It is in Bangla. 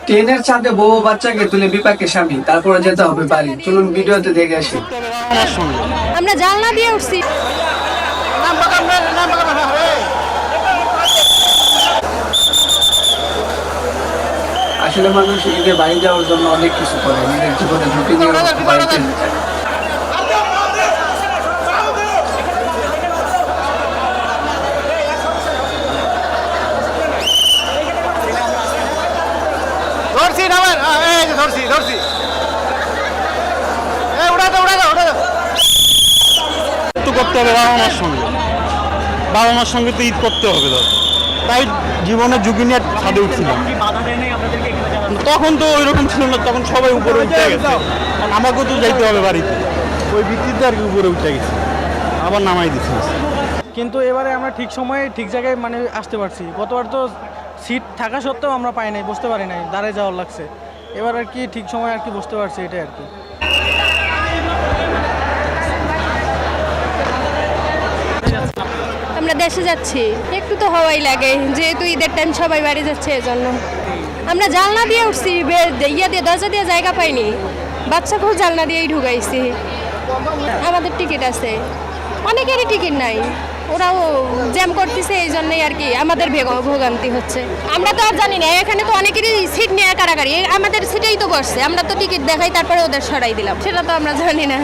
ট্রেনের চাঁদে বউ বাচ্চাকে তুলে বিপাকে স্বামী, তারপরে যেতে হবে বাড়ি। চলুন ভিডিওতে দেখে আসি। আমরা জানলা দিয়ে উঠছি। আসলে মানুষ ঈদে বাড়ি যাওয়ার জন্য অনেক কিছু করে, নিজের জীবনে ঝুঁকি নিয়ে বাড়িতে যায়। ধরছি না এই যে ধরছি উড়া দাও তো করতে হবে বাবা মার সঙ্গে তো ঈদ করতে হবে তো, তাই জীবনের ঝুঁকি নিয়ে ছাদে উঠছিলাম। তখন তো ওইরকম ছিল না, তখন সবাই উপরে উঠে গেছে, আমাকেও তো যাইতে হবে বাড়িতে, ওই ভিত্তিতে আর কি উপরে উঠে গেছে, আবার নামাই দিচ্ছে। কিন্তু এবারে আমরা ঠিক সময়ে ঠিক জায়গায় মানে আসতে পারছি। গতবার তো সিট থাকা সত্ত্বেও আমরা পাই নাই, বসতে পারি নাই, দাঁড়ায় যাওয়ার লাগছে। এবার আর কি ঠিক সময় আর কি বসতে পারছি, এটাই আর কি। আমরা দেশে যাচ্ছি, একটু তো হওয়াই লাগে, যেহেতু ঈদের টাইম সবাই বাড়ি যাচ্ছে এজন্য। আমরা জানলা দিয়ে উঠছি, ইয়ে দিয়ে দরজা দিয়ে জায়গা পাইনি, বাচ্চাকেও জানলা দিয়েই ঢুকাইছি। আমাদের টিকিট আছে, অনেকেরই টিকিট নাই, ওরাও জ্যাম করতেছে, এই জন্যই আর কি আমাদের ভোগান্তি হচ্ছে। আমরা তো আর জানি না, এখানে তো অনেকেরই সিট নিয়ে কারাকারি, আমাদের সিটেই তো বসছে, আমরা তো টিকিট দেখাই তারপরে ওদের সরাই দিলাম, সেটা তো আমরা জানি না।